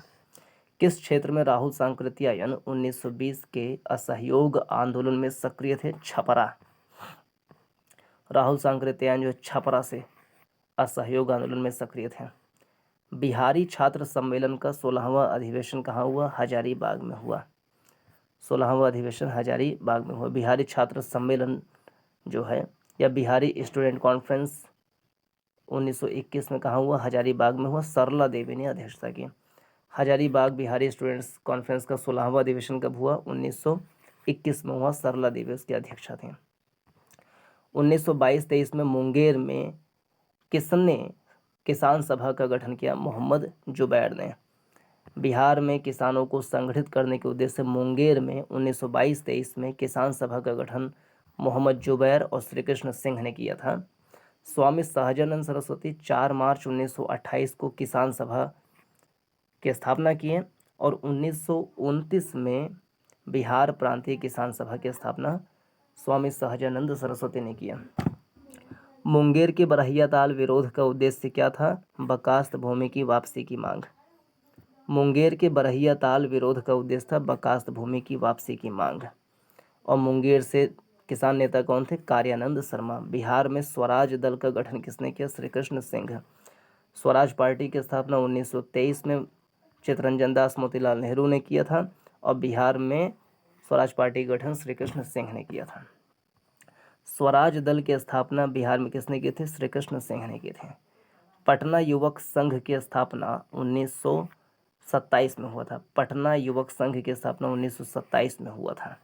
किस क्षेत्र में राहुल सांकृत्यायन 1920 के असहयोग आंदोलन में सक्रिय थे? छपरा। राहुल सांकृत्यायन जो छपरा से असहयोग आंदोलन में सक्रिय थे। बिहारी छात्र सम्मेलन का 16वां अधिवेशन कहाँ हुआ? हजारीबाग में हुआ। 16वां अधिवेशन हजारीबाग में हुआ। बिहारी छात्र सम्मेलन जो है या बिहारी स्टूडेंट कॉन्फ्रेंस 1921 में कहाँ हुआ? हजारीबाग में हुआ। सरला देवी ने अध्यक्षता की। हजारीबाग बिहारी स्टूडेंट्स कॉन्फ्रेंस का 16वां अधिवेशन कब हुआ? 1921 में हुआ। सरला देवी उसकी अध्यक्षा थी। 1922-23 में मुंगेर में किसने किसान सभा का गठन किया? मोहम्मद जुबैर ने। बिहार में किसानों को संगठित करने के उद्देश्य से मुंगेर में 1922-23 में किसान सभा का गठन मोहम्मद जुबैर और श्रीकृष्ण सिंह ने किया था। स्वामी सहजानंद सरस्वती 4 मार्च 1928 को किसान सभा की स्थापना किए और 1929 में बिहार प्रांतीय किसान सभा की स्थापना स्वामी सहजानंद सरस्वती ने किया। मुंगेर के बरहिया ताल विरोध का उद्देश्य क्या था? बकास्त भूमि की वापसी की मांग। मुंगेर के बरहिया ताल विरोध का उद्देश्य था बकास्त भूमि की वापसी की मांग। और मुंगेर से किसान नेता कौन थे? कार्यानंद शर्मा। बिहार में स्वराज दल का गठन किसने किया? श्रीकृष्ण सिंह। स्वराज पार्टी की स्थापना 1923 में चितरंजन दास मोतीलाल नेहरू ने किया था और बिहार में स्वराज पार्टी का गठन श्रीकृष्ण सिंह ने किया था। स्वराज दल की स्थापना बिहार में किसने की थी? श्रीकृष्ण सिंह ने की थी। पटना युवक संघ की स्थापना 1927 में हुआ था। पटना युवक संघ की स्थापना 1927 में हुआ था।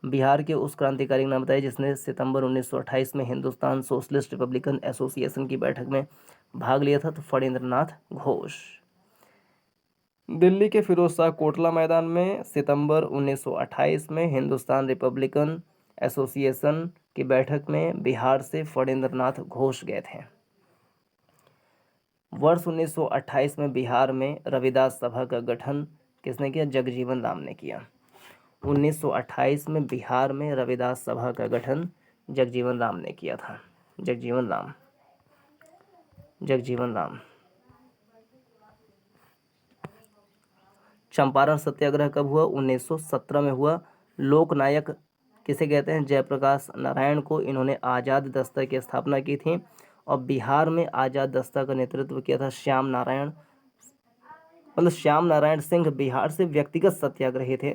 बिहार के उस क्रांतिकारी नाम बताइए जिसने सितंबर 1928 में हिंदुस्तान सोशलिस्ट रिपब्लिकन एसोसिएशन की बैठक में भाग लिया था। तो फणींद्र नाथ घोष। दिल्ली के फिरोज शाह कोटला मैदान में सितंबर 1928 में हिंदुस्तान रिपब्लिकन एसोसिएशन की बैठक में बिहार से फणींद्र नाथ घोष गए थे। वर्ष 1928 में बिहार में रविदास सभा का गठन किसने किया? जगजीवन राम ने किया। 1928 में बिहार में रविदास सभा का गठन जगजीवन राम ने किया था। जगजीवन राम। चंपारण सत्याग्रह कब हुआ? 1917 में हुआ। लोकनायक किसे कहते हैं? जयप्रकाश नारायण को। इन्होंने आज़ाद दस्ता की स्थापना की थी और बिहार में आज़ाद दस्ता का नेतृत्व किया था श्याम नारायण, मतलब श्याम नारायण सिंह बिहार से व्यक्तिगत सत्याग्रही थे।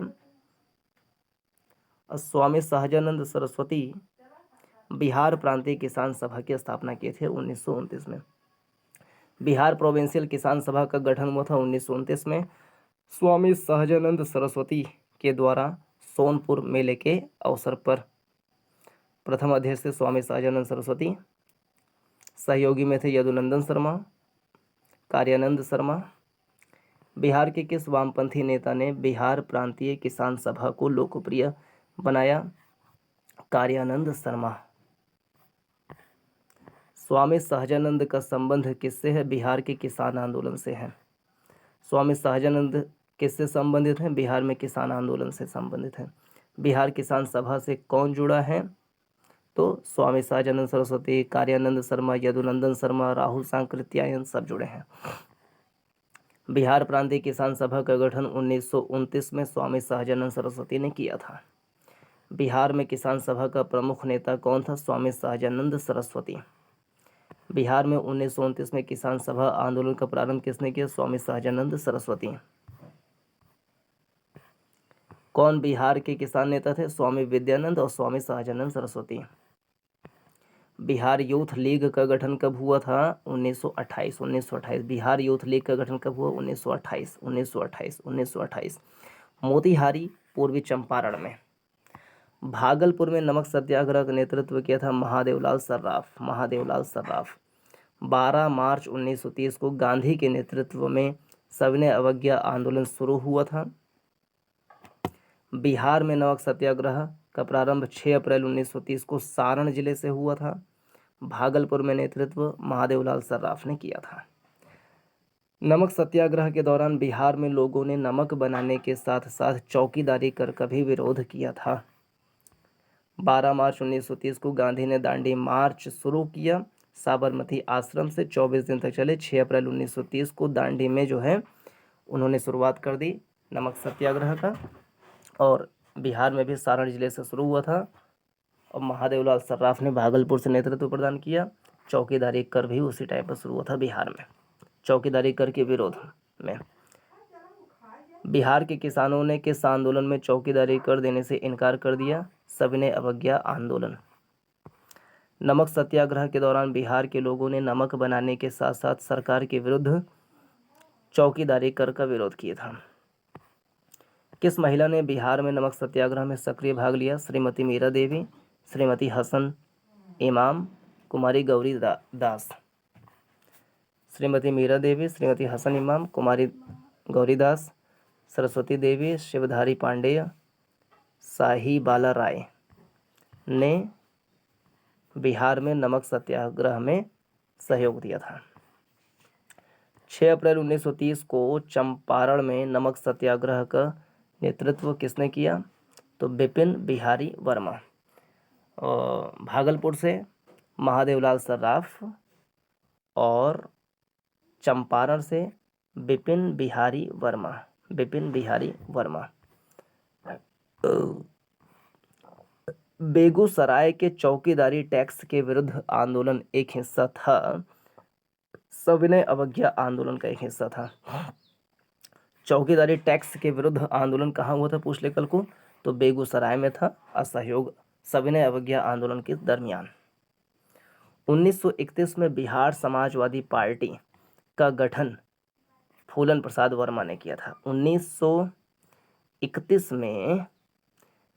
और स्वामी सहजानंद सरस्वती बिहार प्रांतीय किसान सभा की स्थापना किए थे 1929 में। बिहार प्रोविंशियल किसान सभा का गठन हुआ था 1929 में स्वामी सहजानंद सरस्वती के द्वारा सोनपुर मेले के अवसर पर। प्रथम अध्यक्ष थे स्वामी सहजानंद सरस्वती, सहयोगी में थे यदुनंदन शर्मा, कार्यानंद शर्मा। बिहार के किस वामपंथी नेता ने बिहार प्रांतीय किसान सभा को लोकप्रिय बनाया? कार्यानंद शर्मा। स्वामी सहजानंद का संबंध किससे है? बिहार के किसान आंदोलन से है। स्वामी सहजानंद किससे संबंधित हैं? बिहार में किसान आंदोलन से संबंधित हैं। बिहार किसान सभा से कौन जुड़ा है? तो स्वामी सहजानंद सरस्वती, कार्यानंद शर्मा, यदुनंदन शर्मा, राहुल सांकृत्यायन सब जुड़े हैं। बिहार प्रांतीय किसान सभा का गठन 1929 में स्वामी सहजानंद सरस्वती ने किया था। बिहार में किसान सभा का प्रमुख नेता कौन था? स्वामी सहजानंद सरस्वती। बिहार में 1929 में किसान सभा आंदोलन का प्रारंभ किसने किया? स्वामी सहजानंद सरस्वती। कौन बिहार के किसान नेता थे? स्वामी विद्यानंद और स्वामी सहजानंद सरस्वती। बिहार यूथ लीग का गठन कब हुआ था? 1928। बिहार यूथ लीग का गठन कब हुआ? 1928। मोतिहारी, पूर्वी चंपारण में। भागलपुर में नमक सत्याग्रह का नेतृत्व किया था महादेवलाल सर्राफ। 12 मार्च 1930 को गांधी के नेतृत्व में सविनय अवज्ञा आंदोलन शुरू हुआ था। बिहार में नमक सत्याग्रह का प्रारंभ 6 अप्रैल 1930 को सारण जिले से हुआ था। भागलपुर में नेतृत्व महादेवलाल सर्राफ ने किया था। नमक सत्याग्रह के दौरान बिहार में लोगों ने नमक बनाने के साथ साथ चौकीदारी कर का भी विरोध किया था। 12 मार्च 1930 को गांधी ने दांडी मार्च शुरू किया साबरमती आश्रम से, 24 दिन तक चले। 6 अप्रैल 1930 को दांडी में जो है उन्होंने शुरुआत कर दी नमक सत्याग्रह का, और बिहार में भी सारण जिले से शुरू हुआ था और महादेवलाल सर्राफ ने भागलपुर से नेतृत्व प्रदान किया। चौकीदारी कर भी उसी टाइम पर शुरू हुआ था बिहार में, चौकीदारी कर के विरोध में। बिहार के किसानों ने किस आंदोलन में चौकीदारी कर देने से इनकार कर दिया? सविनय अवज्ञा आंदोलन। नमक सत्याग्रह के दौरान बिहार के लोगों ने नमक बनाने के साथ साथ सरकार के विरुद्ध चौकीदारी कर का विरोध किया था। किस महिला ने बिहार में नमक सत्याग्रह में सक्रिय भाग लिया? श्रीमती मीरा देवी, श्रीमती हसन इमाम, कुमारी गौरी दास। श्रीमती मीरा देवी, श्रीमती हसन इमाम, कुमारी गौरी दास, सरस्वती देवी, शिवधारी पांडेय, साही बाला राय ने बिहार में नमक सत्याग्रह में सहयोग दिया था। 6 अप्रैल 1930 को चंपारण में नमक सत्याग्रह का नेतृत्व किसने किया? तो बिपिन बिहारी वर्मा। भागलपुर से महादेवलाल सर्राफ और चंपारण से बिपिन बिहारी वर्मा। बेगूसराय के चौकीदारी टैक्स के विरुद्ध आंदोलन एक हिस्सा था, सविनय अवज्ञा आंदोलन का एक हिस्सा था। चौकीदारी टैक्स के विरुद्ध आंदोलन कहाँ हुआ था? पूछ ले कल को, तो बेगूसराय में था, असहयोग सविनय अवज्ञा आंदोलन के दरमियान। 1931 में बिहार समाजवादी पार्टी का गठन फूलन प्रसाद वर्मा ने किया था। 1931 में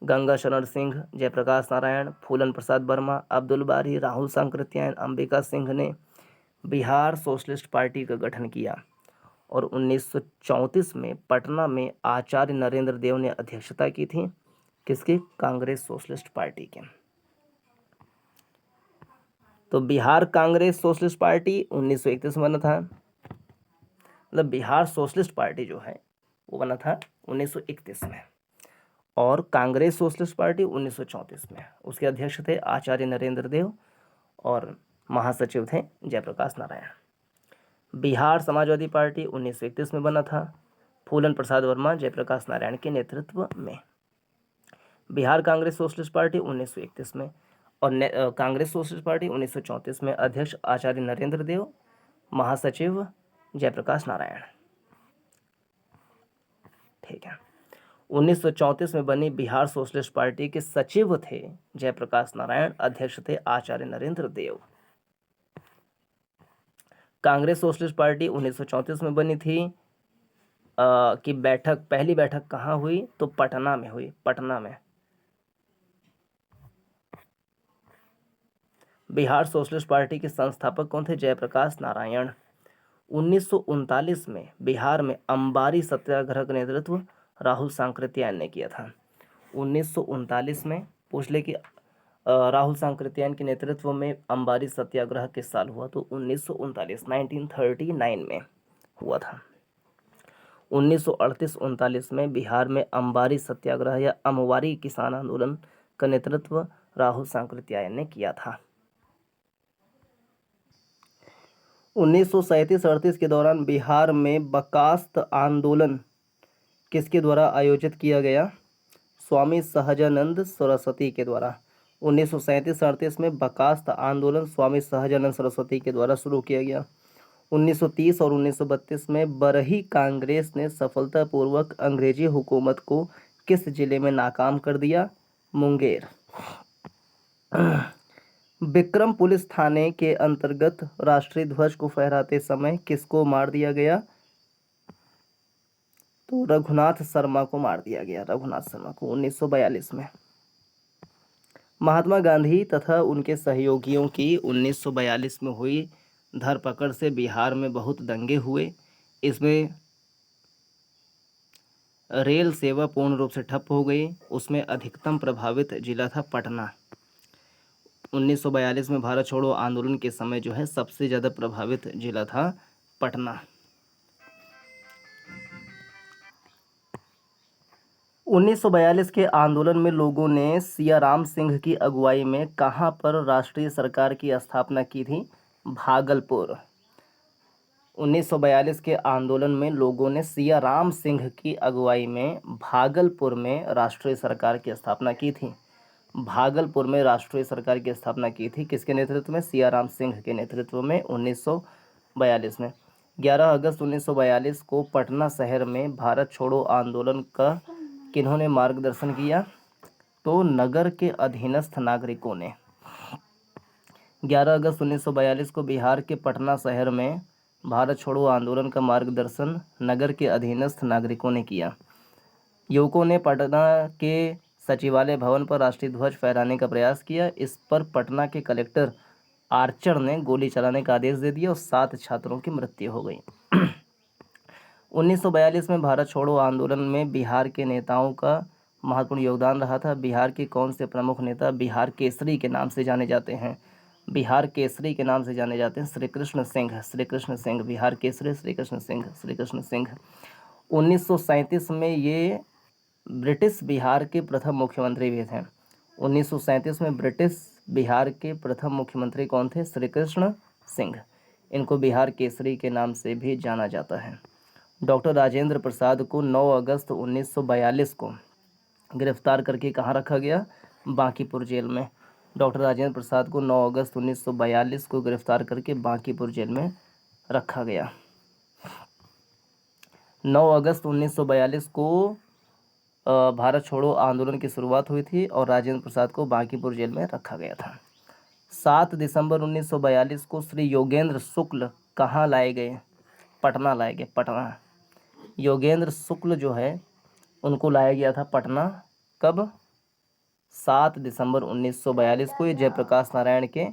गंगा शरण सिंह, जयप्रकाश नारायण, फूलन प्रसाद वर्मा, अब्दुल बारी, राहुल सांकृत्यायन, अंबिका सिंह ने बिहार सोशलिस्ट पार्टी का गठन किया और 1934 में पटना में आचार्य नरेंद्र देव ने अध्यक्षता की थी। किसकी? कांग्रेस सोशलिस्ट पार्टी के। तो बिहार कांग्रेस सोशलिस्ट पार्टी 1931 में बना था, मतलब बिहार सोशलिस्ट पार्टी जो है वो बना था 1931 में, और कांग्रेस सोशलिस्ट पार्टी 1934 में। उसके अध्यक्ष थे आचार्य नरेंद्र देव और महासचिव थे जयप्रकाश नारायण। बिहार समाजवादी पार्टी 1931 में बना था, फूलन प्रसाद वर्मा, जयप्रकाश नारायण के नेतृत्व में। बिहार कांग्रेस सोशलिस्ट पार्टी 1931 में, और कांग्रेस सोशलिस्ट पार्टी 1934 में। अध्यक्ष आचार्य नरेंद्र देव, महासचिव जयप्रकाश नारायण। ठीक है। 1934 में बनी बिहार सोशलिस्ट पार्टी के सचिव थे जयप्रकाश नारायण, अध्यक्ष थे आचार्य नरेंद्र देव। कांग्रेस सोशलिस्ट पार्टी 1934 में बनी थी कि पहली बैठक कहाँ हुई, तो पटना में हुई, पटना में। बिहार सोशलिस्ट पार्टी के संस्थापक कौन थे? जयप्रकाश नारायण। 1939 में बिहार में अंबारी सत्याग्रह का नेतृत्व राहुल सांकृत्यायन ने किया था। 1939 में पूछ ले कि राहुल सांकृत्यायन के नेतृत्व में अंबारी सत्याग्रह किस साल हुआ, तो 1939 में हुआ था। 1938-39 में बिहार में अंबारी सत्याग्रह या अमवारी किसान आंदोलन का नेतृत्व राहुल सांकृत्यायन ने किया था। 1937-38 के दौरान बिहार में बकास्त आंदोलन किसके द्वारा आयोजित किया गया? स्वामी सहजानंद सरस्वती के द्वारा। 1937-38 में बकास्त आंदोलन स्वामी सहजानंद सरस्वती के द्वारा शुरू किया गया। 1930 और 1932 में बरही कांग्रेस ने सफलतापूर्वक अंग्रेजी हुकूमत को किस जिले में नाकाम कर दिया? मुंगेर। विक्रम पुलिस थाने के अंतर्गत राष्ट्रीय ध्वज को फहराते समय किसको मार दिया गया? तो रघुनाथ शर्मा को मार दिया गया, रघुनाथ शर्मा को 1942 में। महात्मा गांधी तथा उनके सहयोगियों की 1942 में हुई धरपकड़ से बिहार में बहुत दंगे हुए। इसमें रेल सेवा पूर्ण रूप से ठप हो गई। उसमें अधिकतम प्रभावित जिला था पटना। 1942 में भारत छोड़ो आंदोलन के समय जो है सबसे ज़्यादा प्रभावित जिला था पटना। 1942 के आंदोलन में लोगों ने सियाराम सिंह की अगुवाई में कहां पर राष्ट्रीय सरकार की स्थापना की थी? भागलपुर। 1942 के आंदोलन में लोगों ने सियाराम सिंह की अगुवाई में भागलपुर में राष्ट्रीय सरकार की स्थापना की थी। भागलपुर में राष्ट्रीय सरकार की स्थापना की थी किसके नेतृत्व में? सियाराम सिंह के नेतृत्व में 1942 में। 11 अगस्त 1942 को पटना शहर में भारत छोड़ो आंदोलन का किन्होंने मार्गदर्शन किया? तो नगर के अधीनस्थ नागरिकों ने। 11 अगस्त 1942 को बिहार के पटना शहर में भारत छोड़ो आंदोलन का मार्गदर्शन नगर के अधीनस्थ नागरिकों ने किया। युवकों ने पटना के सचिवालय भवन पर राष्ट्रीय ध्वज फहराने का प्रयास किया। इस पर पटना के कलेक्टर आर्चर ने गोली चलाने का आदेश दे दिया और 7 छात्रों की मृत्यु हो गई। 1942 में भारत छोड़ो आंदोलन में बिहार के नेताओं का महत्वपूर्ण योगदान रहा था। बिहार के कौन से प्रमुख नेता बिहार केसरी के नाम से जाने जाते हैं? बिहार केसरी के नाम से जाने जाते हैं श्री कृष्ण सिंह। श्री कृष्ण सिंह बिहार केसरी, श्री कृष्ण सिंह, श्री कृष्ण सिंह। 1937 में ये ब्रिटिश बिहार के प्रथम मुख्यमंत्री भी थे। 1937 में ब्रिटिश बिहार के प्रथम मुख्यमंत्री कौन थे? श्री कृष्ण सिंह। इनको बिहार केसरी के नाम से भी जाना जाता है। डॉक्टर राजेंद्र प्रसाद को 9 अगस्त 1942 को गिरफ्तार करके कहाँ रखा गया? बांकीपुर जेल में। डॉक्टर राजेंद्र प्रसाद को 9 अगस्त 1942 को गिरफ्तार करके बांकीपुर जेल में रखा गया। 9 अगस्त 1942 को भारत छोड़ो आंदोलन की शुरुआत हुई थी और राजेंद्र प्रसाद को बांकीपुर जेल में रखा गया था। 7 दिसंबर 1942 को श्री योगेंद्र शुक्ल कहाँ लाए गए? पटना लाए गए, पटना। योगेंद्र शुक्ल जो है उनको लाया गया था पटना। कब? 7 दिसंबर 1942 को। ये जयप्रकाश नारायण के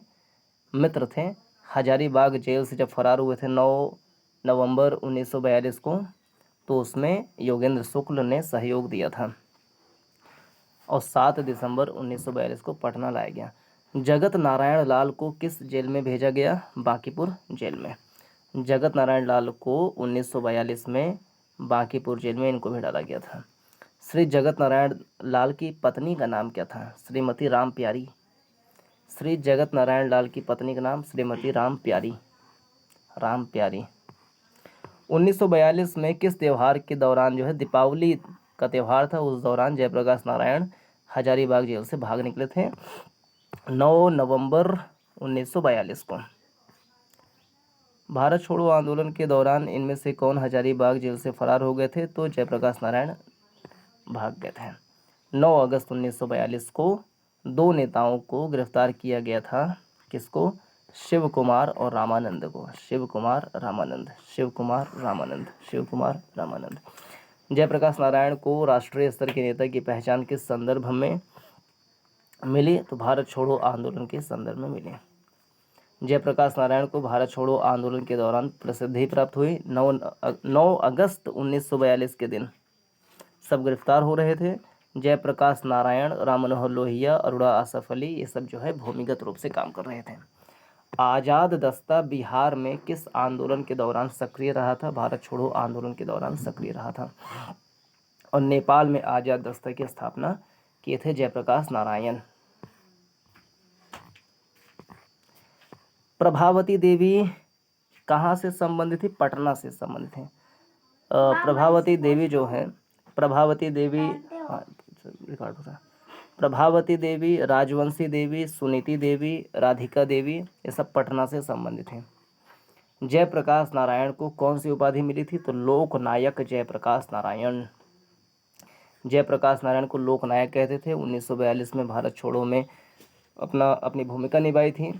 मित्र थे। हजारीबाग जेल से जब फरार हुए थे 9 नवंबर 1942 को, तो उसमें योगेंद्र शुक्ल ने सहयोग दिया था और 7 दिसंबर 1942 को पटना लाया गया। जगत नारायण लाल को किस जेल में भेजा गया? बांकीपुर जेल में। जगत नारायण लाल को 1942 में बांकीपुर जेल में इनको भी डाला गया था। श्री जगत नारायण लाल की पत्नी का नाम क्या था? श्रीमती राम प्यारी। श्री जगत नारायण लाल की पत्नी का नाम श्रीमती राम प्यारी, राम प्यारी। 1942 में किस त्यौहार के दौरान जो है दीपावली का त्यौहार था, उस दौरान जयप्रकाश नारायण हजारीबाग जेल से भाग निकले थे 9 नवंबर 1942 को। भारत छोड़ो आंदोलन के दौरान इनमें से कौन हजारीबाग जेल से फरार हो गए थे? तो जयप्रकाश नारायण भाग गए थे। 9 अगस्त 1942 को दो नेताओं को गिरफ्तार किया गया था। किसको? शिव कुमार और रामानंद को। शिव कुमार रामानंद, शिव कुमार रामानंद, शिव कुमार रामानंद। जयप्रकाश नारायण को राष्ट्रीय स्तर के नेता की पहचान किस संदर्भ में मिली? तो भारत छोड़ो आंदोलन के संदर्भ में मिली। जयप्रकाश नारायण को भारत छोड़ो आंदोलन के दौरान प्रसिद्धि प्राप्त हुई। 9 अगस्त 1942 के दिन सब गिरफ्तार हो रहे थे। जयप्रकाश नारायण, राम मनोहर लोहिया, अरुणा आसफ अली, ये सब जो है भूमिगत रूप से काम कर रहे थे। आज़ाद दस्ता बिहार में किस आंदोलन के दौरान सक्रिय रहा था? भारत छोड़ो आंदोलन के दौरान सक्रिय रहा था। और नेपाल में आज़ाद दस्ता की स्थापना किए थे जयप्रकाश नारायण। प्रभावती देवी कहाँ से संबंधित थी? पटना से संबंधित है। प्रभावती देवी जो है, प्रभावती देवी, हाँ रिकॉर्ड हो रहा है। प्रभावती देवी, राजवंशी देवी, सुनीति देवी, राधिका देवी, ये सब पटना से संबंधित हैं। जयप्रकाश नारायण को कौन सी उपाधि मिली थी? तो लोकनायक जयप्रकाश नारायण। जयप्रकाश नारायण को लोकनायक कहते थे। 1942 में भारत छोड़ो में अपनी भूमिका निभाई थी।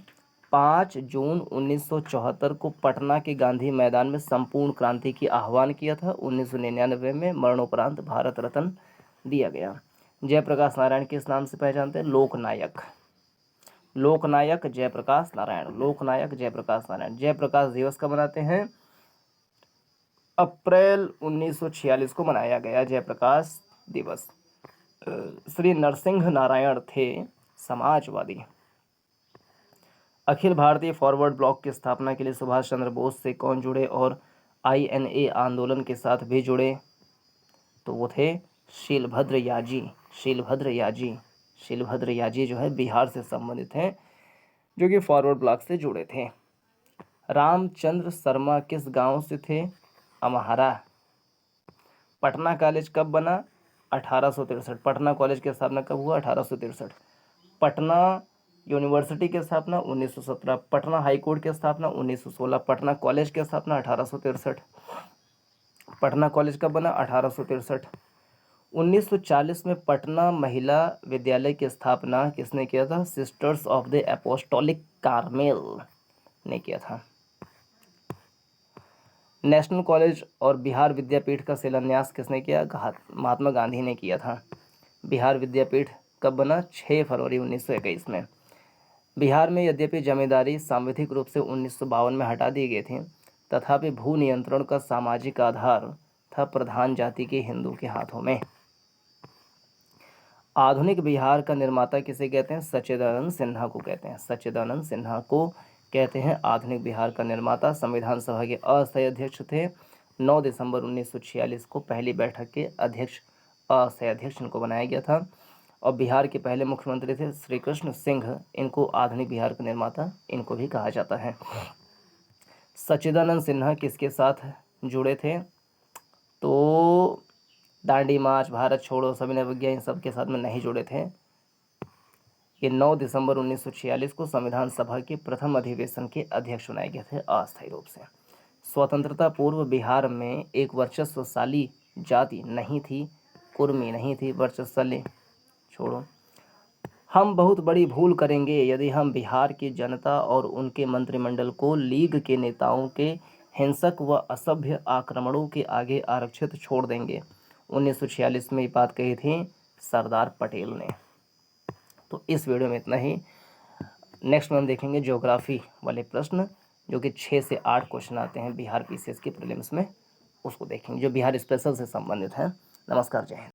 5 जून 1974 को पटना के गांधी मैदान में संपूर्ण क्रांति की आह्वान किया था। 1999 में मरणोपरांत भारत रत्न दिया गया। जयप्रकाश नारायण किस नाम से पहचानते हैं? लोकनायक। लोकनायक जयप्रकाश नारायण, लोकनायक जयप्रकाश नारायण। जयप्रकाश दिवस कब मनाते हैं? अप्रैल 1946 को मनाया गया जयप्रकाश दिवस। श्री नरसिंह नारायण थे समाजवादी। अखिल भारतीय फॉरवर्ड ब्लॉक की स्थापना के लिए सुभाष चंद्र बोस से कौन जुड़े और INA आंदोलन के साथ भी जुड़े? तो वो थे शीलभद्र याजी। शीलभद्र याजी, शीलभद्र याजी जो है बिहार से संबंधित हैं, जो कि फॉरवर्ड ब्लॉक से जुड़े थे। रामचंद्र शर्मा किस गांव से थे? अमहारा। पटना कॉलेज कब बना? 1863। पटना कॉलेज की स्थापना कब हुआ? 1863। पटना यूनिवर्सिटी की स्थापना 1917। पटना हाई कोर्ट की स्थापना 1916। पटना कॉलेज की स्थापना 1863। पटना कॉलेज कब बना? 1863। 1940 में पटना महिला विद्यालय की स्थापना किसने किया था? Sisters of the apostolic Carmel ने किया था। नेशनल कॉलेज और बिहार विद्यापीठ का शिलान्यास किसने किया? महात्मा गांधी ने किया था। बिहार विद्यापीठ कब बना? 6 फरवरी 1921 में। बिहार में यद्यपि जमींदारी सांविधिक रूप से 1952 में हटा दी गई थी, तथापि भू नियंत्रण का सामाजिक आधार था प्रधान जाति के हिंदू के हाथों में। आधुनिक बिहार का निर्माता किसे कहते हैं? सच्चिदानंद सिन्हा को कहते हैं। सच्चिदानंद सिन्हा को कहते हैं आधुनिक बिहार का निर्माता। संविधान सभा के अस्थायी अध्यक्ष थे। 9 दिसंबर 1946 को पहली बैठक के अध्यक्ष, अस्थायी अध्यक्ष इनको बनाया गया था। और बिहार के पहले मुख्यमंत्री थे श्री कृष्ण सिंह। इनको आधुनिक बिहार का निर्माता इनको भी कहा जाता है। सच्चिदानंद सिन्हा किसके साथ जुड़े थे? तो दांडी मार्च, भारत छोड़ो, सविनय अवज्ञा, इन सब के साथ में नहीं जुड़े थे। ये 9 दिसंबर 1946 को संविधान सभा के प्रथम अधिवेशन के अध्यक्ष बनाए गए थे अस्थायी रूप से। स्वतंत्रता पूर्व बिहार में एक वर्चस्वशाली जाति नहीं थी, कुर्मी नहीं थी, वर्चस्वशाली छोड़ो। हम बहुत बड़ी भूल करेंगे यदि हम बिहार की जनता और उनके मंत्रिमंडल को लीग के नेताओं के हिंसक व असभ्य आक्रमणों के आगे आरक्षित छोड़ देंगे। 1946 में ये बात कही थी सरदार पटेल ने। तो इस वीडियो में इतना ही। नेक्स्ट में हम देखेंगे ज्योग्राफी वाले प्रश्न, जो कि 6 से 8 क्वेश्चन आते हैं बिहार PCS के प्रीलिम्स में, उसको देखेंगे, जो बिहार स्पेशल से संबंधित है। नमस्कार, जय हिंद।